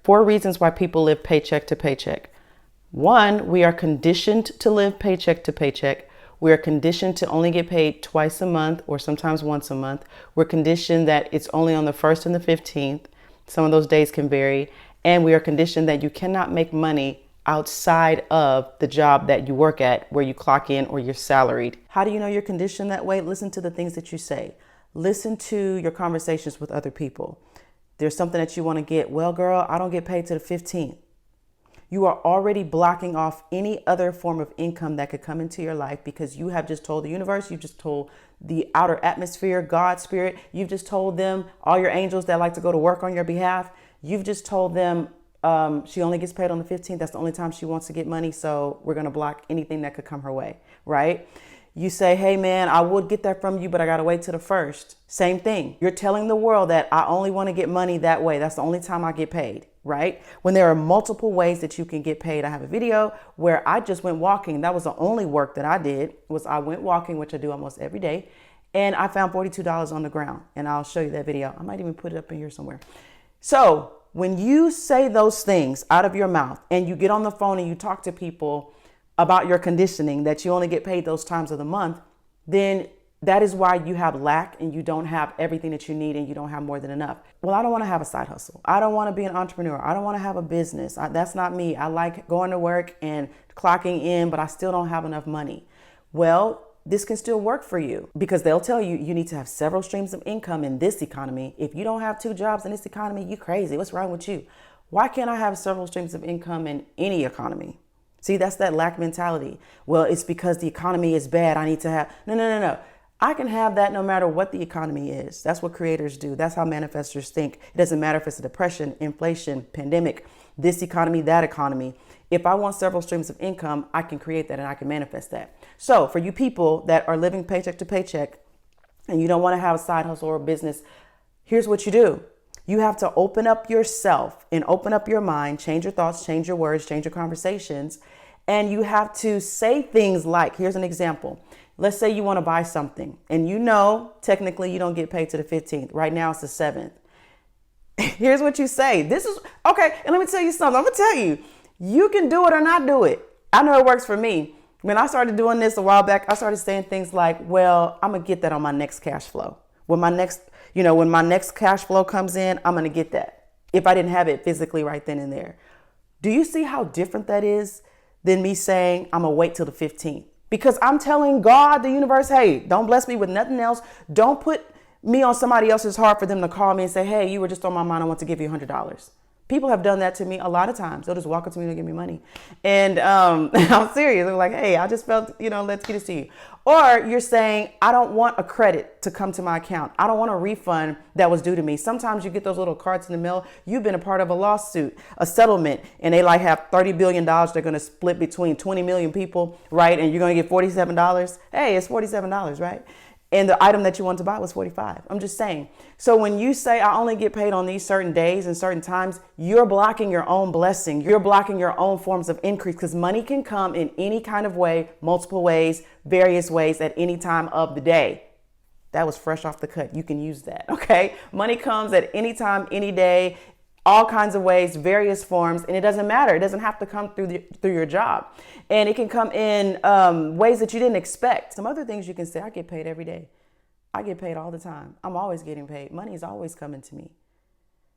4 reasons why people live paycheck to paycheck. 1, we are conditioned to live paycheck to paycheck. We are conditioned to only get paid twice a month or sometimes once a month. We're conditioned that it's only on the 1st and the 15th. Some of those days can vary. And we are conditioned that you cannot make money outside of the job that you work at, where you clock in or you're salaried. How do you know you're conditioned that way? Listen to the things that you say. Listen to your conversations with other people. There's something that you want to get. Well, girl, I don't get paid till the 15th. You are already blocking off any other form of income that could come into your life because you have just told the universe, you've just told the outer atmosphere, God, spirit, you've just told them, all your angels that like to go to work on your behalf, you've just told them she only gets paid on the 15th. That's the only time she wants to get money. So we're going to block anything that could come her way, right? You say, hey man, I would get that from you, but I got to wait till the 1st. Same thing. You're telling the world that I only want to get money that way. That's the only time I get paid, right? When there are multiple ways that you can get paid. I have a video where I just went walking. That was the only work that I did, was I went walking, which I do almost every day. And I found $42 on the ground. And I'll show you that video. I might even put it up in here somewhere. So when you say those things out of your mouth and you get on the phone and you talk to people about your conditioning that you only get paid those times of the month, then that is why you have lack and you don't have everything that you need and you don't have more than enough. Well, I don't want to have a side hustle. I don't want to be an entrepreneur. I don't want to have a business. That's not me. I like going to work and clocking in, but I still don't have enough money. Well, this can still work for you because they'll tell you you need to have several streams of income in this economy. If you don't have 2 jobs in this economy, you crazy. What's wrong with you? Why can't I have several streams of income in any economy? See, that's that lack mentality. Well, it's because the economy is bad. I need to have, no. I can have that no matter what the economy is. That's what creators do. That's how manifestors think. It doesn't matter if it's a depression, inflation, pandemic, this economy, that economy. If I want several streams of income, I can create that and I can manifest that. So for you people that are living paycheck to paycheck and you don't want to have a side hustle or a business, here's what you do. You have to open up yourself and open up your mind, change your thoughts, change your words, change your conversations. And you have to say things like, here's an example. Let's say you want to buy something and you know, technically you don't get paid to the 15th. Right now it's the 7th. Here's what you say. This is, okay, and let me tell you something. I'm going to tell you, you can do it or not do it. I know it works for me. When I started doing this a while back, I started saying things like, well, I'm going to get that on my next cash flow. When my next cash flow comes in, I'm going to get that if I didn't have it physically right then and there. Do you see how different that is than me saying I'm going to wait till the 15th? Because I'm telling God, the universe, hey, don't bless me with nothing else. Don't put me on somebody else's heart for them to call me and say, hey, you were just on my mind. I want to give you $100. People have done that to me a lot of times. They'll just walk up to me and give me money. And I'm serious. They're like, hey, I just felt, let's get this to you. Or you're saying, I don't want a credit to come to my account. I don't want a refund that was due to me. Sometimes you get those little cards in the mail. You've been a part of a lawsuit, a settlement, and they have $30 billion. They're going to split between 20 million people, right? And you're going to get $47. Hey, it's $47, right? And the item that you want to buy was $45. I'm just saying. So when you say I only get paid on these certain days and certain times, you're blocking your own blessing. You're blocking your own forms of increase because money can come in any kind of way, multiple ways, various ways at any time of the day. That was fresh off the cut. You can use that. Okay. Money comes at any time, any day, all kinds of ways, various forms, and it doesn't matter. It doesn't have to come through your job. And it can come in ways that you didn't expect. Some other things you can say, I get paid every day. I get paid all the time. I'm always getting paid. Money is always coming to me.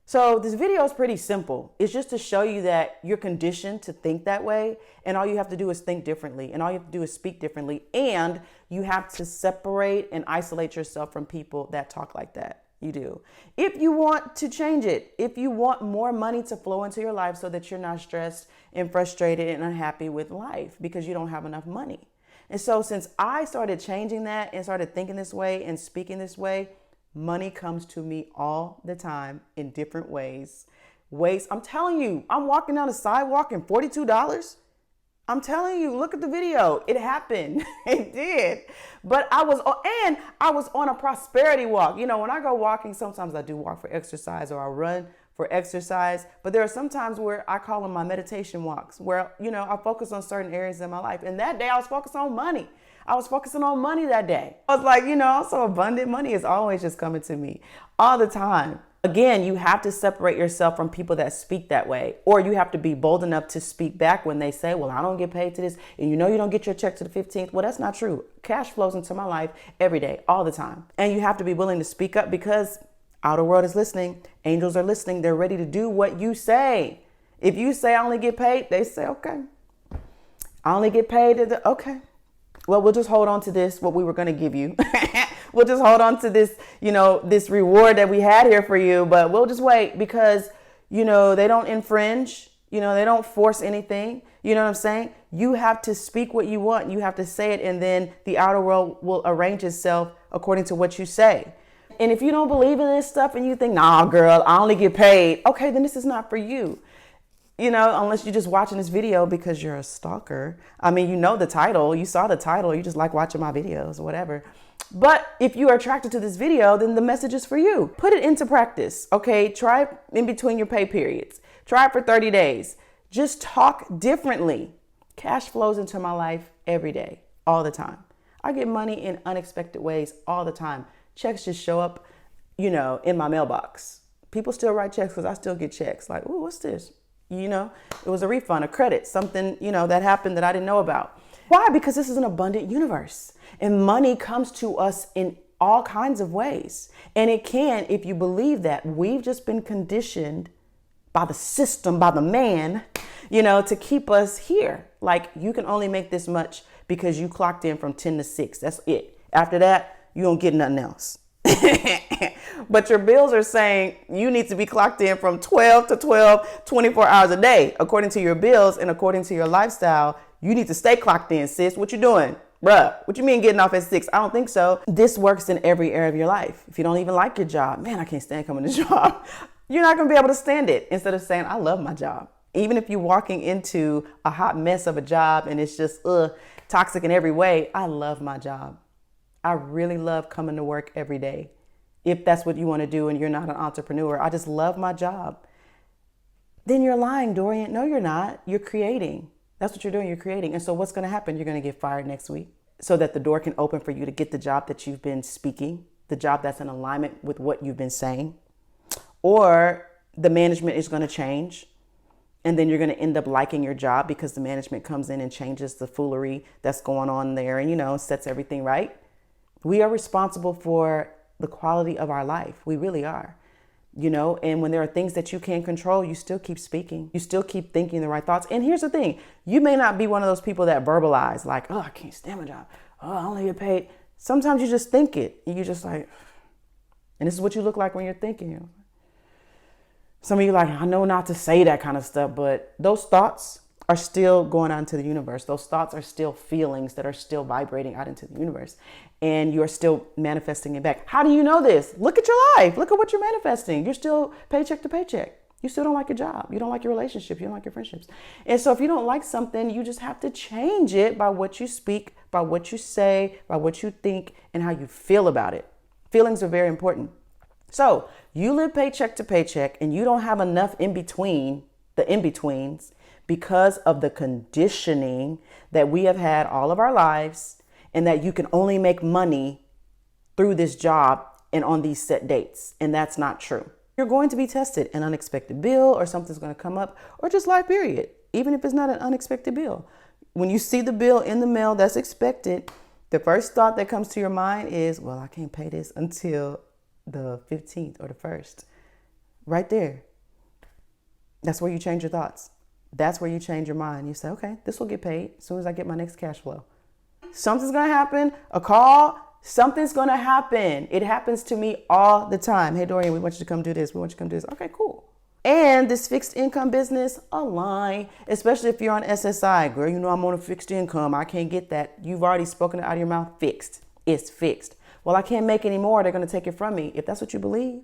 So this video is pretty simple. It's just to show you that you're conditioned to think that way. And all you have to do is think differently. And all you have to do is speak differently. And you have to separate and isolate yourself from people that talk like that. You do. If you want to change it, if you want more money to flow into your life so that you're not stressed and frustrated and unhappy with life because you don't have enough money. And so since I started changing that and started thinking this way and speaking this way, money comes to me all the time in different ways. I'm telling you, I'm walking down the sidewalk and $42. I'm telling you, look at the video. It happened. It did. But I was on a prosperity walk. When I go walking, sometimes I do walk for exercise or I run for exercise. But there are some times where I call them my meditation walks where, I focus on certain areas in my life. And that day I was focused on money. I was focusing on money that day. I was like, I'm so abundant. Money is always just coming to me all the time. Again, you have to separate yourself from people that speak that way, or you have to be bold enough to speak back when they say, well, I don't get paid to this, and you don't get your check to the 15th. Well, that's not true. Cash flows into my life every day, all the time. And you have to be willing to speak up because outer world is listening. Angels are listening. They're ready to do what you say. If you say I only get paid, they say, okay. I only get paid. Okay. Well, we'll just hold on to this, what we were going to give you. We'll just hold on to this, this reward that we had here for you, but we'll just wait because, they don't infringe, they don't force anything. You know what I'm saying? You have to speak what you want. You have to say it, and then the outer world will arrange itself according to what you say. And if you don't believe in this stuff and you think, nah, girl, I only get paid. Okay, then this is not for you. Unless you're just watching this video because you're a stalker. I mean, the title, you saw the title, you just like watching my videos or whatever. But if you are attracted to this video, then the message is for you. Put it into practice, okay? Try it in between your pay periods. Try it for 30 days. Just talk differently. Cash flows into my life every day, all the time. I get money in unexpected ways all the time. Checks just show up, in my mailbox. People still write checks because I still get checks. Like, ooh, what's this? It was a refund, a credit, something, that happened that I didn't know about. Why? Because this is an abundant universe and money comes to us in all kinds of ways. And it can, if you believe that. We've just been conditioned by the system, by the man, to keep us here. Like, you can only make this much because you clocked in from 10 to 6. That's it. After that, you don't get nothing else. But your bills are saying you need to be clocked in from 12 to 12, 24 hours a day. According to your bills and according to your lifestyle, you need to stay clocked in, sis. What you doing? Bruh, what you mean getting off at 6? I don't think so. This works in every area of your life. If you don't even like your job, man, I can't stand coming to job. You're not going to be able to stand it. Instead of saying, I love my job. Even if you're walking into a hot mess of a job and it's just toxic in every way, I love my job. I really love coming to work every day. If that's what you want to do and you're not an entrepreneur, I just love my job. Then you're lying, Dorian. No, you're not. You're creating. That's what you're doing. You're creating. And so what's going to happen? You're going to get fired next week so that the door can open for you to get the job that you've been speaking, the job that's in alignment with what you've been saying. Or the management is going to change. And then you're going to end up liking your job because the management comes in and changes the foolery that's going on there and, sets everything right. We are responsible for the quality of our life. We really are, and when there are things that you can't control, you still keep speaking. You still keep thinking the right thoughts. And here's the thing. You may not be one of those people that verbalize like, oh, I can't stand my job. Oh, I only get paid. Sometimes you just think it. And you're just like, and this is what you look like when you're thinking. Some of you are like, I know not to say that kind of stuff, but those thoughts are still going out into the universe. Those thoughts are still feelings that are still vibrating out into the universe. And you're still manifesting it back. How do you know this? Look at your life. Look at what you're manifesting. You're still paycheck to paycheck. You still don't like your job. You don't like your relationship. You don't like your friendships. And so if you don't like something, you just have to change it by what you speak, by what you say, by what you think, and how you feel about it. Feelings are very important. So you live paycheck to paycheck and you don't have enough in between, the in-betweens, because of the conditioning that we have had all of our lives, and that you can only make money through this job and on these set dates. And that's not true. You're going to be tested. An unexpected bill or something's going to come up, or just life period, even if it's not an unexpected bill. When you see the bill in the mail that's expected, the first thought that comes to your mind is, well, I can't pay this until the 15th or the 1st. Right there. That's where you change your thoughts. That's where you change your mind. You say, okay, this will get paid as soon as I get my next cash flow. Something's going to happen, a call, something's going to happen. It happens to me all the time. Hey, Dorian, we want you to come do this. We want you to come do this. Okay, cool. And this fixed income business, a lie, especially if you're on SSI. Girl, I'm on a fixed income. I can't get that. You've already spoken it out of your mouth. Fixed. It's fixed. Well, I can't make any more. They're going to take it from me. If that's what you believe.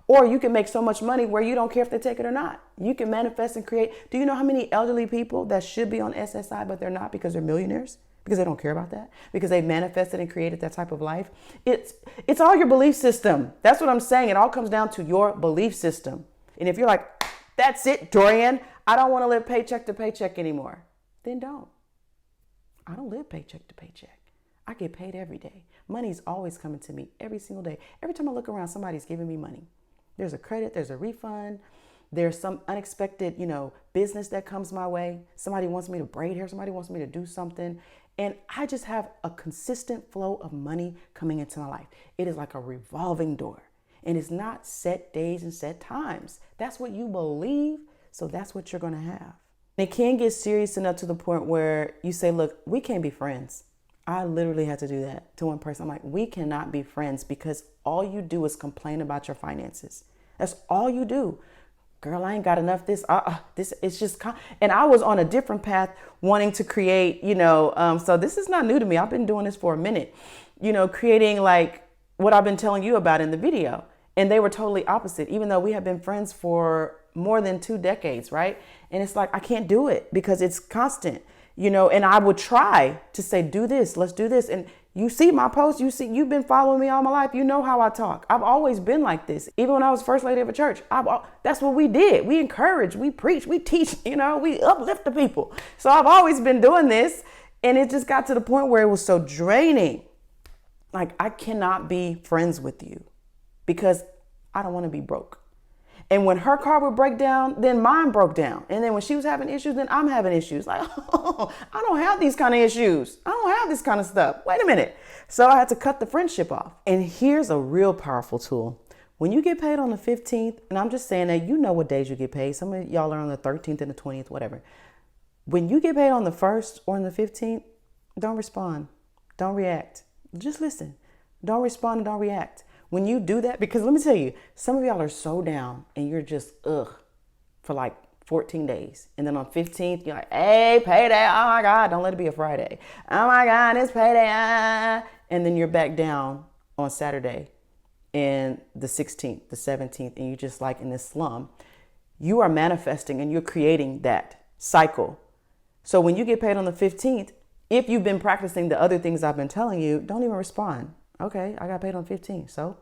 Or you can make so much money where you don't care if they take it or not. You can manifest and create. Do you know how many elderly people that should be on SSI, but they're not because they're millionaires? Because they don't care about that, because they manifested and created that type of life. It's all your belief system. That's what I'm saying. It all comes down to your belief system. And if you're like, that's it, Dorian, I don't want to live paycheck to paycheck anymore, then don't. I don't live paycheck to paycheck. I get paid every day. Money's always coming to me every single day. Every time I look around, somebody's giving me money. There's a credit, there's a refund. There's some unexpected, business that comes my way. Somebody wants me to braid hair. Somebody wants me to do something. And I just have a consistent flow of money coming into my life. It is like a revolving door. And it's not set days and set times. That's what you believe. So that's what you're going to have. It can get serious enough to the point where you say, look, we can't be friends. I literally had to do that to one person. I'm like, we cannot be friends because all you do is complain about your finances. That's all you do. Girl, I ain't got enough this it's just, and I was on a different path wanting to create, so this is not new to me. I've been doing this for a minute, creating like what I've been telling you about in the video. And they were totally opposite, even though we have been friends for more than 2 decades, right? And it's like, I can't do it because it's constant, and I would try to say, do this, let's do this. And you see my posts, you've been following me all my life. You know how I talk. I've always been like this. Even when I was first lady of a church, that's what we did. We encourage, we preach, we teach, we uplift the people. So I've always been doing this. And it just got to the point where it was so draining. Like, I cannot be friends with you because I don't want to be broke. And when her car would break down, then mine broke down. And then when she was having issues, then I'm having issues. Like, oh, I don't have these kind of issues. I don't have this kind of stuff. Wait a minute. So I had to cut the friendship off. And here's a real powerful tool. When you get paid on the 15th, and I'm just saying that what days you get paid. Some of y'all are on the 13th and the 20th, whatever. When you get paid on the 1st or on the 15th, don't respond. Don't react. Just listen. Don't respond and don't react. When you do that, because let me tell you, some of y'all are so down and you're just for like 14 days. And then on 15th, you're like, hey, payday. Oh my God, don't let it be a Friday. Oh my God, it's payday. And then you're back down on Saturday and the 16th, the 17th, and you're just like in this slum. You are manifesting and you're creating that cycle. So when you get paid on the 15th, if you've been practicing the other things I've been telling you, don't even respond. Okay, I got paid on 15th, so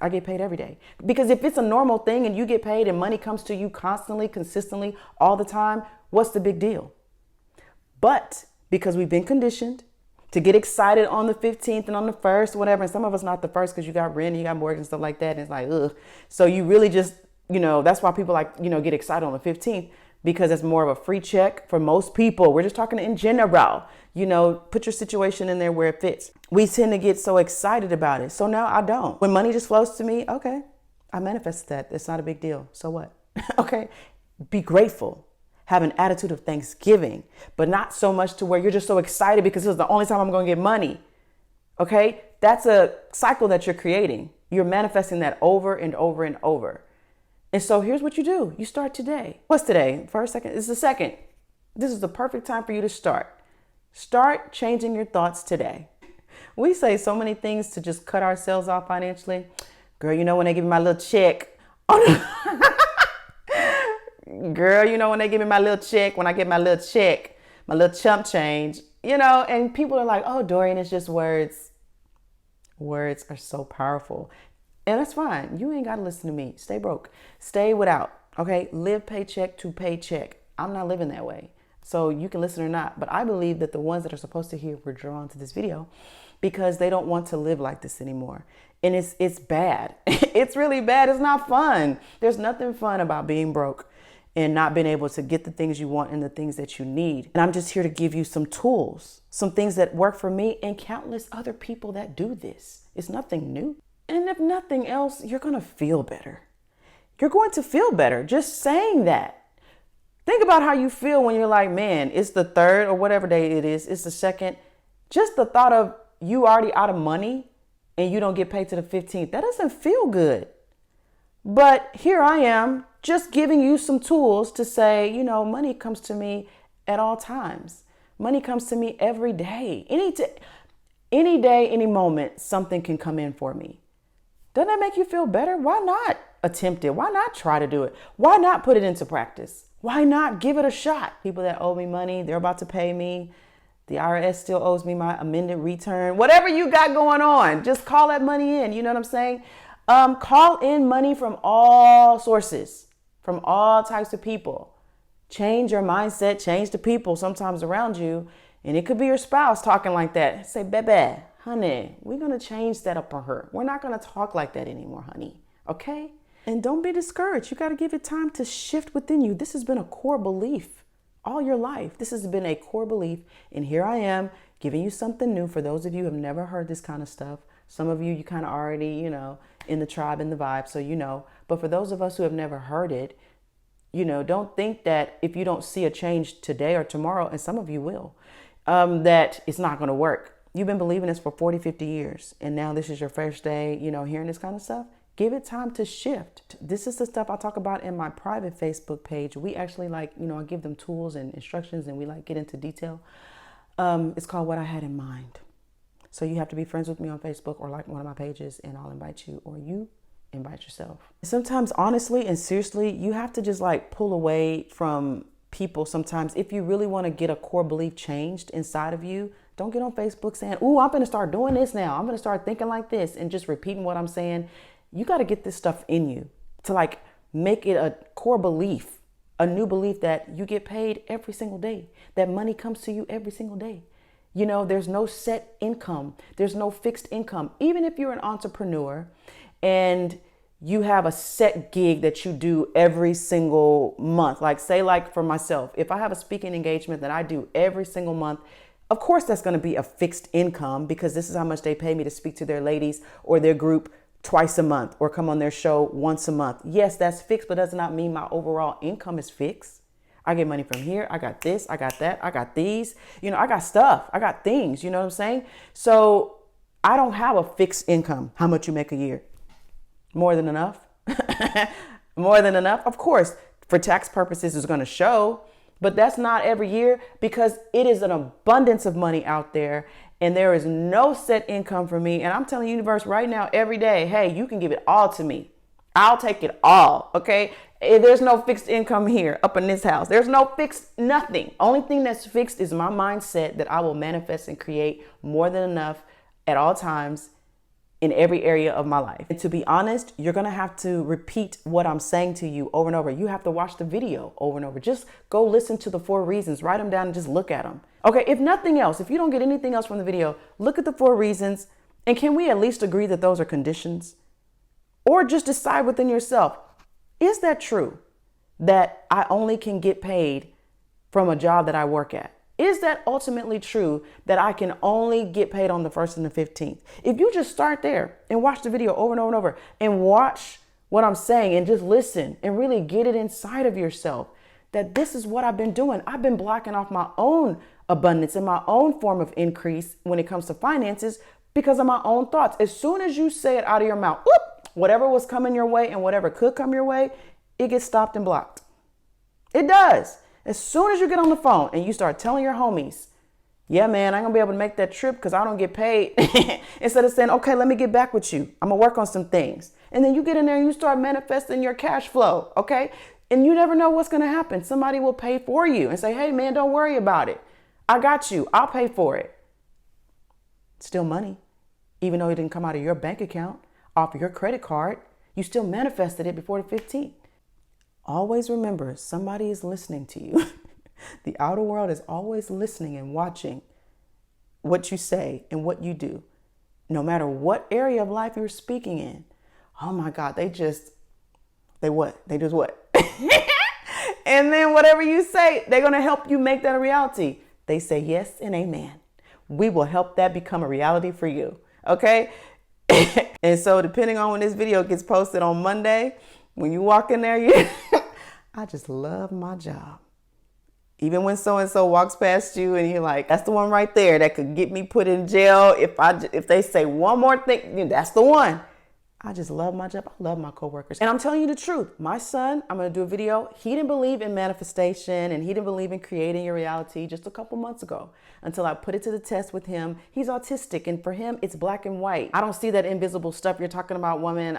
I get paid every day. Because if it's a normal thing and you get paid and money comes to you constantly, consistently, all the time, what's the big deal? But because we've been conditioned to get excited on the 15th and on the 1st, whatever, and some of us not the 1st because you got rent and you got mortgage and stuff like that, and it's like, ugh. So you really just, that's why people get excited on the 15th, because it's more of a free check for most people. We're just talking in general. Put your situation in there where it fits. We tend to get so excited about it. So now I don't. When money just flows to me, okay, I manifested that. It's not a big deal. So what? Okay. Be grateful. Have an attitude of thanksgiving, but not so much to where you're just so excited because this is the only time I'm going to get money. Okay. That's a cycle that you're creating. You're manifesting that over and over and over. And so here's what you do. You start today. What's today? First, second? It's the second. This is the perfect time for you to start. Start changing your thoughts today. We say so many things to just cut ourselves off financially. Girl, when they give me my little check. Girl, when they give me my little check, when I get my little check, my little chump change, and people are like, oh, Dorian, it's just words. Words are so powerful. And that's fine. You ain't got to listen to me. Stay broke. Stay without. Okay. Live paycheck to paycheck. I'm not living that way. So you can listen or not. But I believe that the ones that are supposed to hear were drawn to this video because they don't want to live like this anymore. And it's bad. It's really bad. It's not fun. There's nothing fun about being broke and not being able to get the things you want and the things that you need. And I'm just here to give you some tools, some things that work for me and countless other people that do this. It's nothing new. And if nothing else, you're going to feel better. You're going to feel better just saying that. Think about how you feel when you're like, man, it's the 3rd or whatever day it is. It's the 2nd. Just the thought of you already out of money and you don't get paid to the 15th. That doesn't feel good. But here I am just giving you some tools to say, money comes to me at all times. Money comes to me every day. Any day, any moment, something can come in for me. Doesn't that make you feel better? Why not attempt it? Why not try to do it? Why not put it into practice? Why not give it a shot? People that owe me money, they're about to pay me. The IRS still owes me my amended return. Whatever you got going on, just call that money in. You know what I'm saying? Call in money from all sources, from all types of people. Change your mindset, change the people sometimes around you. And it could be your spouse talking like that. Say, baby, honey, we're going to change that up for her. We're not going to talk like that anymore, honey. Okay? And don't be discouraged. You got to give it time to shift within you. This has been a core belief all your life. This has been a core belief. And here I am giving you something new. For those of you who have never heard this kind of stuff, some of you kind of already, in the tribe, in the vibe, so you know. But for those of us who have never heard it, don't think that if you don't see a change today or tomorrow, and some of you will, that it's not going to work. You've been believing this for 40, 50 years. And now this is your first day, hearing this kind of stuff. Give it time to shift. This is the stuff I talk about in my private Facebook page. We actually I give them tools and instructions, and we get into detail. It's called What I Had in Mind. So you have to be friends with me on Facebook or like one of my pages, and I'll invite you, or you invite yourself. Sometimes, honestly and seriously, you have to just pull away from people sometimes. If you really want to get a core belief changed inside of you, don't get on Facebook saying, "Ooh, I'm going to start doing this now. I'm going to start thinking like this," and just repeating what I'm saying. You got to get this stuff in you to make it a core belief, a new belief that you get paid every single day, that money comes to you every single day. There's no set income. There's no fixed income. Even if you're an entrepreneur and you have a set gig that you do every single month, say for myself, if I have a speaking engagement that I do every single month, of course that's going to be a fixed income, because this is how much they pay me to speak to their ladies or their group twice a month or come on their show once a month. Yes, that's fixed, but does not mean my overall income is fixed. I get money from here. I got this, I got that, I got these, I got stuff, I got things, you know what I'm saying? So I don't have a fixed income. How much you make a year? More than enough. More than enough. Of course, for tax purposes, it's going to show, but that's not every year, because it is an abundance of money out there. And there is no set income for me. And I'm telling the universe right now, every day, hey, you can give it all to me. I'll take it all. Okay. There's no fixed income here up in this house. There's no fixed nothing. Only thing that's fixed is my mindset that I will manifest and create more than enough at all times in every area of my life. And to be honest, you're going to have to repeat what I'm saying to you over and over. You have to watch the video over and over. Just go listen to the 4 reasons, write them down and just look at them. Okay. If nothing else, if you don't get anything else from the video, look at the 4 reasons. And can we at least agree that those are conditions? Or just decide within yourself, is that true that I only can get paid from a job that I work at? Is that ultimately true that I can only get paid on the 1st and the 15th? If you just start there and watch the video over and over and over and watch what I'm saying and just listen and really get it inside of yourself, that this is what I've been doing. I've been blocking off my own abundance and my own form of increase when it comes to finances because of my own thoughts. As soon as you say it out of your mouth, whoop, whatever was coming your way and whatever could come your way, it gets stopped and blocked. It does. As soon as you get on the phone and you start telling your homies, yeah, man, I'm going to be able to make that trip because I don't get paid. Instead of saying, okay, let me get back with you. I'm going to work on some things. And then you get in there and you start manifesting your cash flow. Okay. And you never know what's going to happen. Somebody will pay for you and say, hey, man, don't worry about it. I got you. I'll pay for it. Still money. Even though it didn't come out of your bank account, off your credit card, you still manifested it before the 15th. Always remember, somebody is listening to you. The outer world is always listening and watching what you say and what you do. No matter what area of life you're speaking in. Oh my God, they just what? And then whatever you say, they're going to help you make that a reality. They say yes and amen. We will help that become a reality for you. Okay? And so depending on when this video gets posted on Monday, when you walk in there, I just love my job. Even when so-and-so walks past you and you're like, that's the one right there that could get me put in jail. If they say one more thing, that's the one. I just love my job. I love my coworkers. And I'm telling you the truth. My son, I'm going to do a video. He didn't believe in manifestation and he didn't believe in creating your reality just a couple months ago until I put it to the test with him. He's autistic and for him, it's black and white. I don't see that invisible stuff you're talking about, woman.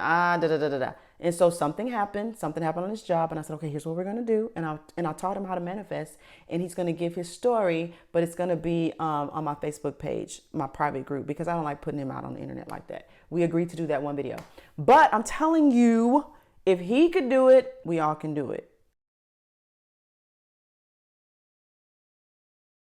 And so something happened on his job. And I said, okay, here's what we're going to do. And I taught him how to manifest and he's going to give his story, but it's going to be on my Facebook page, my private group, because I don't like putting him out on the internet like that. We agreed to do that one video. But I'm telling you, if he could do it, we all can do it.